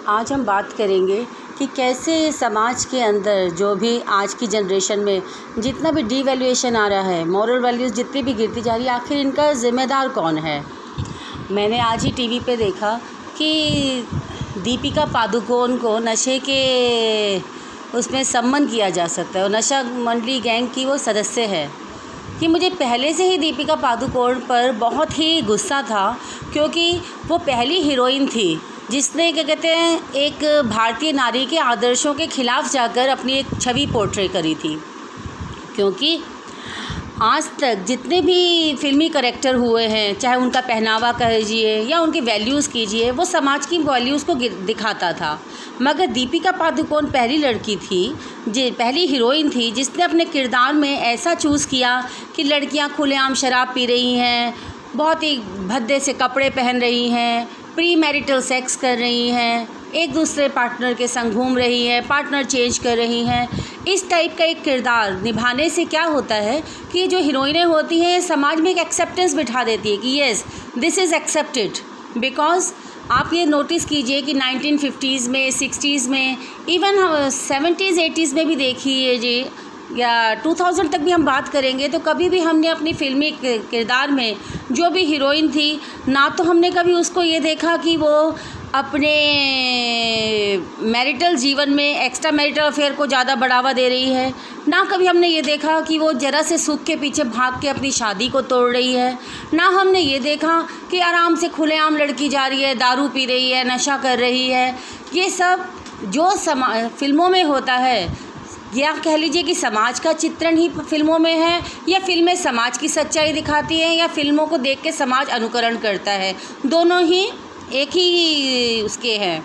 आज हम बात करेंगे कि कैसे समाज के अंदर जो भी आज की जनरेशन में जितना भी डीवैल्यूएशन आ रहा है, मॉरल वैल्यूज़ जितनी भी गिरती जा रही है, आखिर इनका ज़िम्मेदार कौन है। मैंने आज ही टीवी पे देखा कि दीपिका पादुकोण को नशे के उसमें सम्मन किया जा सकता है और नशा मंडली गैंग की वो सदस्य है। कि मुझे पहले से ही दीपिका पादुकोण पर बहुत ही गुस्सा था, क्योंकि वो पहली हीरोइन थी जिसने क्या कहते हैं एक भारतीय नारी के आदर्शों के ख़िलाफ़ जाकर अपनी एक छवि पोर्ट्रे करी थी। क्योंकि आज तक जितने भी फिल्मी करैक्टर हुए हैं, चाहे उनका पहनावा कहिए या उनके वैल्यूज़ कीजिए, वो समाज की वैल्यूज़ को दिखाता था। मगर दीपिका पादुकोण पहली लड़की थी, पहली हीरोइन थी जिसने अपने किरदार में ऐसा चूज़ किया कि लड़कियां खुलेआम शराब पी रही हैं, बहुत ही भद्दे से कपड़े पहन रही हैं, प्री मैरिटल सेक्स कर रही हैं, एक दूसरे पार्टनर के संग घूम रही हैं, पार्टनर चेंज कर रही हैं। इस टाइप का एक किरदार निभाने से क्या होता है कि जो हीरोइनें होती हैं समाज में एक एक्सेप्टेंस बिठा देती है कि yes this is accepted. Because आप ये नोटिस कीजिए कि 1950s में, 60s में, इवन 70s 80s में भी देखिए जी, या 2000 तक भी हम बात करेंगे तो कभी भी हमने अपनी फिल्मी किरदार में जो भी हीरोइन थी, ना तो हमने कभी उसको ये देखा कि वो अपने मैरिटल जीवन में एक्स्ट्रा मैरिटल अफेयर को ज़्यादा बढ़ावा दे रही है, ना कभी हमने ये देखा कि वो ज़रा से सुख के पीछे भाग के अपनी शादी को तोड़ रही है, ना हमने ये देखा कि आराम से खुलेआम लड़की जा रही है, दारू पी रही है, नशा कर रही है। ये सब जो फिल्मों में होता है, या कह लीजिए कि समाज का चित्रण ही फिल्मों में है, या फिल्में समाज की सच्चाई दिखाती हैं, या फिल्मों को देख के समाज अनुकरण करता है। दोनों ही एक ही उसके हैं।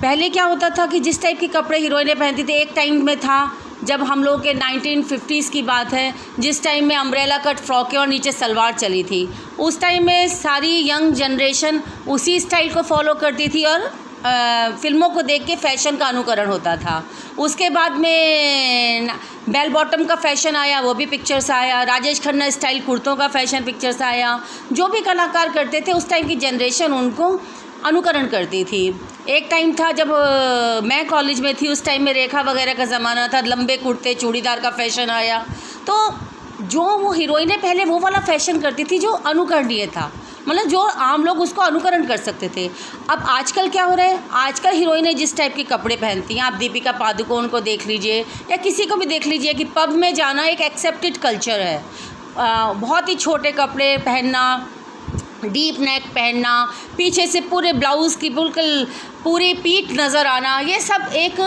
पहले क्या होता था कि जिस टाइप के कपड़े हीरोइनें पहनती थी, एक टाइम में था जब हम लोग के 1950s की बात है, जिस टाइम में अम्ब्रेला कट फ्रॉकें और नीचे सलवार चली थी। उस टाइम में सारी यंग जनरेशन उसी स्टाइल को फॉलो करती थी और फिल्मों को देख के फ़ैशन का अनुकरण होता था। उसके बाद में बेल बॉटम का फ़ैशन आया, वो भी पिक्चर्स आया, राजेश खन्ना स्टाइल कुर्तों का फ़ैशन पिक्चर्स आया। जो भी कलाकार करते थे उस टाइम की जनरेशन उनको अनुकरण करती थी। एक टाइम था जब मैं कॉलेज में थी, उस टाइम में रेखा वगैरह का ज़माना था, लंबे कुर्ते चूड़ीदार का फ़ैशन आया। तो जो वो हीरोइनें पहले वो वाला फ़ैशन करती थी जो अनुकरणीय था, मतलब जो आम लोग उसको अनुकरण कर सकते थे। अब आजकल क्या हो रहा है, आजकल हीरोइनें जिस टाइप के कपड़े पहनती हैं, आप दीपिका पादुकोण को देख लीजिए या किसी को भी देख लीजिए कि पब में जाना एक एक्सेप्टेड कल्चर है। बहुत ही छोटे कपड़े पहनना, डीप नेक पहनना, पीछे से पूरे ब्लाउज़ की बिल्कुल पूरी पीठ नज़र आना, ये सब एक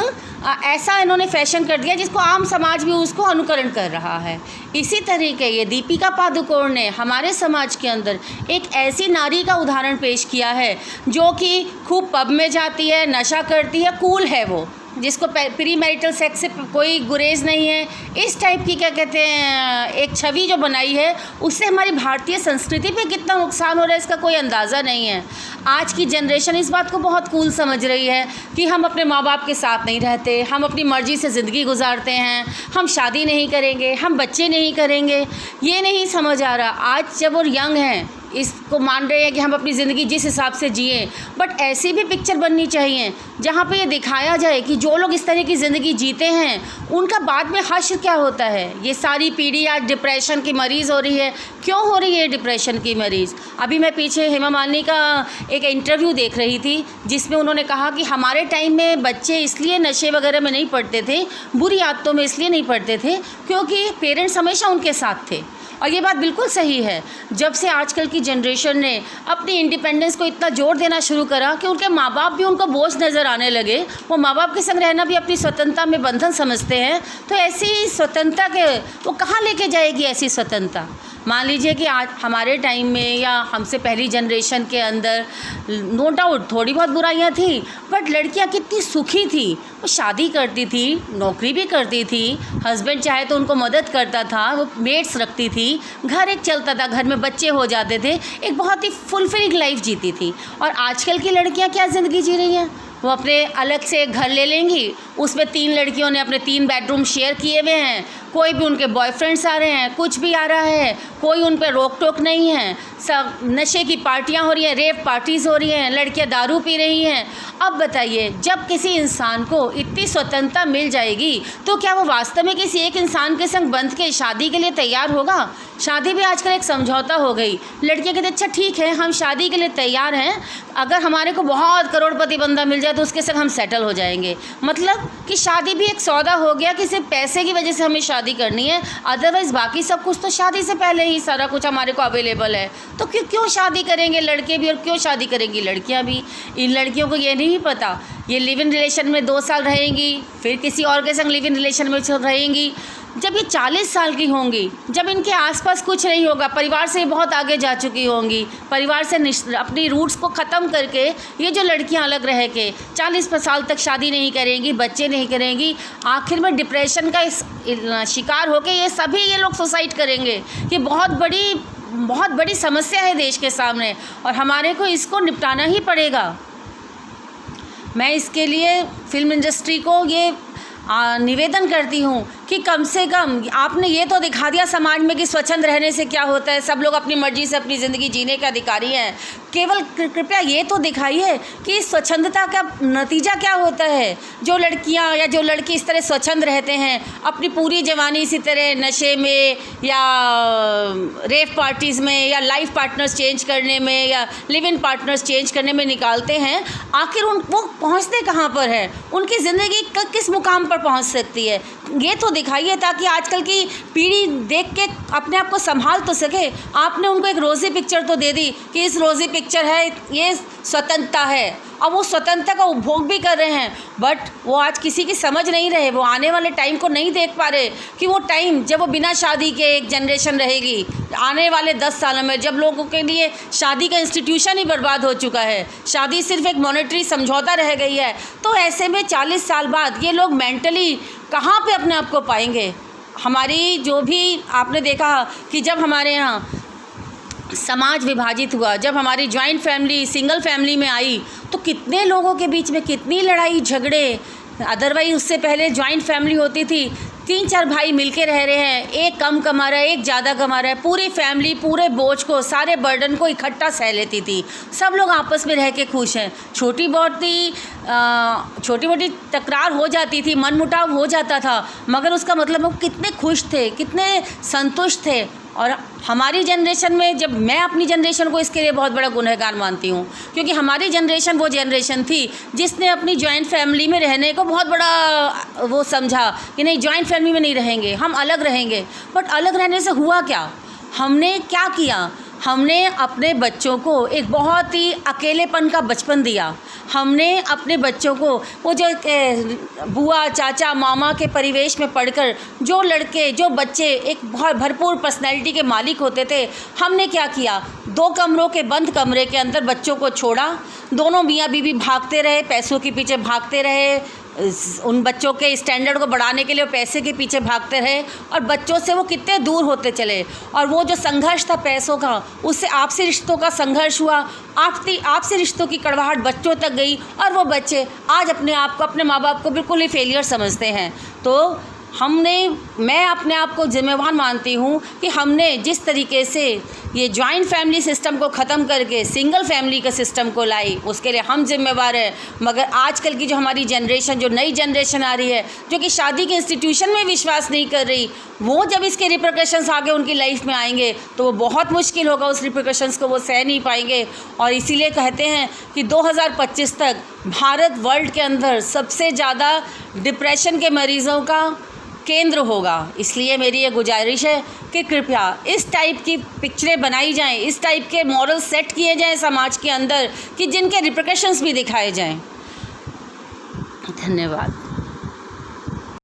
ऐसा इन्होंने फ़ैशन कर दिया जिसको आम समाज भी उसको अनुकरण कर रहा है। इसी तरीके ये दीपिका पादुकोण ने हमारे समाज के अंदर एक ऐसी नारी का उदाहरण पेश किया है जो कि खूब पब में जाती है, नशा करती है, कूल है वो, जिसको प्री मैरिटल सेक्स से कोई गुरेज नहीं है। इस टाइप की क्या कहते हैं एक छवि जो बनाई है, उससे हमारी भारतीय संस्कृति पे कितना नुकसान हो रहा है इसका कोई अंदाज़ा नहीं है। आज की जनरेशन इस बात को बहुत कूल समझ रही है कि हम अपने माँ बाप के साथ नहीं रहते, हम अपनी मर्ज़ी से ज़िंदगी गुजारते हैं, हम शादी नहीं करेंगे, हम बच्चे नहीं करेंगे। ये नहीं समझ आ रहा। आज जब वो यंग हैं इसको मान रहे हैं कि हम अपनी ज़िंदगी जिस हिसाब से जिए, बट ऐसी भी पिक्चर बननी चाहिए जहाँ पे ये दिखाया जाए कि जो लोग इस तरह की ज़िंदगी जीते हैं उनका बाद में हश्र क्या होता है। ये सारी पीढ़ी आज डिप्रेशन की मरीज़ हो रही है। क्यों हो रही है डिप्रेशन की मरीज़? अभी मैं पीछे हेमा मालिनी का एक इंटरव्यू देख रही थी जिसमें उन्होंने कहा कि हमारे टाइम में बच्चे इसलिए नशे वगैरह में नहीं पड़ते थे, बुरी आदतों में इसलिए नहीं पड़ते थे क्योंकि पेरेंट्स हमेशा उनके साथ थे। और ये बात बिल्कुल सही है। जब से आजकल की जनरेशन ने अपनी इंडिपेंडेंस को इतना जोर देना शुरू करा कि उनके माँ बाप भी उनको बोझ नज़र आने लगे, वो माँ बाप के संग रहना भी अपनी स्वतंत्रता में बंधन समझते हैं, तो ऐसी स्वतंत्रता के वो कहाँ लेके जाएगी ऐसी स्वतंत्रता। मान लीजिए कि आज हमारे टाइम में या हमसे पहली जनरेशन के अंदर नो डाउट थोड़ी बहुत बुराइयां थी, बट लड़कियां कितनी सुखी थी। वो शादी करती थी, नौकरी भी करती थी, हस्बैंड चाहे तो उनको मदद करता था, वो मेड्स रखती थी, घर एक चलता था, घर में बच्चे हो जाते थे, एक बहुत ही फुलफिलिंग लाइफ जीती थी। और आजकल की लड़कियां क्या ज़िंदगी जी रही हैं, वो अपने अलग से घर ले लेंगी, उसमें 3 लड़कियों ने अपने 3 बेडरूम शेयर किए हुए हैं, कोई भी उनके बॉयफ्रेंड्स आ रहे हैं, कुछ भी आ रहा है, कोई उन पर रोक टोक नहीं है, सब नशे की पार्टियां हो रही हैं, रेव पार्टीज़ हो रही हैं, लड़कियां दारू पी रही हैं। अब बताइए, जब किसी इंसान को इतनी स्वतंत्रता मिल जाएगी तो क्या वो वास्तव में किसी एक इंसान के संग बंध के शादी के लिए तैयार होगा? शादी भी आजकल एक समझौता हो गई। लड़कियां कहते अच्छा ठीक है, हम शादी के लिए तैयार हैं, अगर हमारे को बहुत करोड़पति बंदा मिल जाए तो उसके संग हम सेटल हो जाएंगे। मतलब कि शादी भी एक सौदा हो गया कि सिर्फ पैसे की वजह से हमें शादी करनी है, अदरवाइज़ बाकी सब कुछ तो शादी से पहले ही सारा कुछ हमारे को अवेलेबल है। तो क्यों शादी करेंगे लड़के भी और क्यों शादी करेंगी लड़कियां भी? इन लड़कियों को ये नहीं पता, ये लिव इन रिलेशन में 2 साल रहेंगी, फिर किसी और के संग लिव इन रिलेशन में रहेंगी। जब ये 40 साल की होंगी, जब इनके आसपास कुछ नहीं होगा, परिवार से बहुत आगे जा चुकी होंगी, परिवार से अपनी रूट्स को ख़त्म करके ये जो लड़कियां अलग रह के 40 साल तक शादी नहीं करेंगी, बच्चे नहीं करेंगी, आखिर में डिप्रेशन का शिकार होकर ये सभी ये लोग सुसाइड करेंगे। ये बहुत बड़ी समस्या है देश के सामने और हमारे को इसको निपटाना ही पड़ेगा। मैं इसके लिए फ़िल्म इंडस्ट्री को ये निवेदन करती हूँ कि कम से कम आपने ये तो दिखा दिया समाज में कि स्वच्छंद रहने से क्या होता है, सब लोग अपनी मर्जी से अपनी ज़िंदगी जीने के अधिकारी हैं। केवल कृपया ये तो दिखाइए कि स्वच्छंदता का नतीजा क्या होता है। जो लड़कियाँ या जो लड़के इस तरह स्वच्छंद रहते हैं, अपनी पूरी जवानी इसी तरह नशे में या रेव पार्टीज़ में या लाइफ पार्टनर्स चेंज करने में या लिव इन पार्टनर्स चेंज करने में निकालते हैं, आखिर वो पहुँचते कहाँ पर है? उनकी ज़िंदगी किस मुकाम पर पहुँच सकती है? ये तो दिखाइए ताकि आजकल की पीढ़ी देख के अपने आप को संभाल तो सके। आपने उनको एक रोज़ी पिक्चर तो दे दी कि इस रोज़ी पिक्चर है, ये स्वतंत्रता है, अब वो स्वतंत्रता का उपभोग भी कर रहे हैं, बट वो आज किसी की समझ नहीं रहे। वो आने वाले टाइम को नहीं देख पा रहे कि वो टाइम जब वो बिना शादी के एक जनरेशन रहेगी, आने वाले 10 सालों में जब लोगों के लिए शादी का इंस्टीट्यूशन ही बर्बाद हो चुका है, शादी सिर्फ एक मॉनेटरी समझौता रह गई है, तो ऐसे में 40 साल बाद ये लोग मेंटली कहाँ पे अपने आप को पाएंगे? हमारी जो भी आपने देखा कि जब हमारे यहाँ समाज विभाजित हुआ, जब हमारी जॉइंट फैमिली सिंगल फैमिली में आई, तो कितने लोगों के बीच में कितनी लड़ाई झगड़े। अदरवाइज उससे पहले जॉइंट फैमिली होती थी, 3-4 भाई मिलके रह रहे हैं, एक कम कमा रहा है, एक ज़्यादा कमा रहा है, पूरी फैमिली पूरे बोझ को, सारे बर्डन को इकट्ठा सह लेती थी, सब लोग आपस में रह के खुश हैं। छोटी मोटी तकरार हो जाती थी, मनमुटाव हो जाता था, मगर उसका मतलब वो कितने खुश थे, कितने संतुष्ट थे। और हमारी जनरेशन में, जब मैं अपनी जनरेशन को इसके लिए बहुत बड़ा गुनहगार मानती हूँ, क्योंकि हमारी जनरेशन वो जनरेशन थी जिसने अपनी जॉइंट फैमिली में रहने को बहुत बड़ा वो समझा कि नहीं, जॉइंट फैमिली में नहीं रहेंगे, हम अलग रहेंगे। बट अलग रहने से हुआ क्या? हमने क्या किया? हमने अपने बच्चों को एक बहुत ही अकेलेपन का बचपन दिया। हमने अपने बच्चों को वो जो बुआ चाचा मामा के परिवेश में पढ़कर जो लड़के जो बच्चे एक बहुत भरपूर पर्सनैलिटी के मालिक होते थे, हमने क्या किया? 2 कमरों के बंद कमरे के अंदर बच्चों को छोड़ा, दोनों मियाँ बीवी भागते रहे, पैसों के पीछे भागते रहे, उन बच्चों के स्टैंडर्ड को बढ़ाने के लिए वो पैसे के पीछे भागते रहे और बच्चों से वो कितने दूर होते चले। और वो जो संघर्ष था पैसों का, उससे आपसी रिश्तों का संघर्ष हुआ, आपसी रिश्तों की कड़वाहट बच्चों तक गई और वो बच्चे आज अपने आप को, अपने माँ बाप को बिल्कुल ही फेलियर समझते हैं। तो मैं अपने आप को जिम्मेवार मानती हूँ कि हमने जिस तरीके से ये जॉइंट फैमिली सिस्टम को ख़त्म करके सिंगल फैमिली का सिस्टम को लाई, उसके लिए हम जिम्मेवार हैं। मगर आजकल की जो हमारी जनरेशन, जो नई जनरेशन आ रही है, जो कि शादी के इंस्टीट्यूशन में विश्वास नहीं कर रही, वो जब इसके रिपरकशंस आगे उनकी लाइफ में आएंगे तो वो बहुत मुश्किल होगा, उस रिपरकशंस को वो सह नहीं पाएंगे। और इसीलिए कहते हैं कि 2025 तक भारत वर्ल्ड के अंदर सबसे ज़्यादा डिप्रेशन के मरीज़ों का केंद्र होगा। इसलिए मेरी ये गुजारिश है कि कृपया इस टाइप की पिक्चरें बनाई जाएं, इस टाइप के मॉरल सेट किए जाएं समाज के अंदर कि जिनके रिपरकशंस भी दिखाए जाएं। धन्यवाद।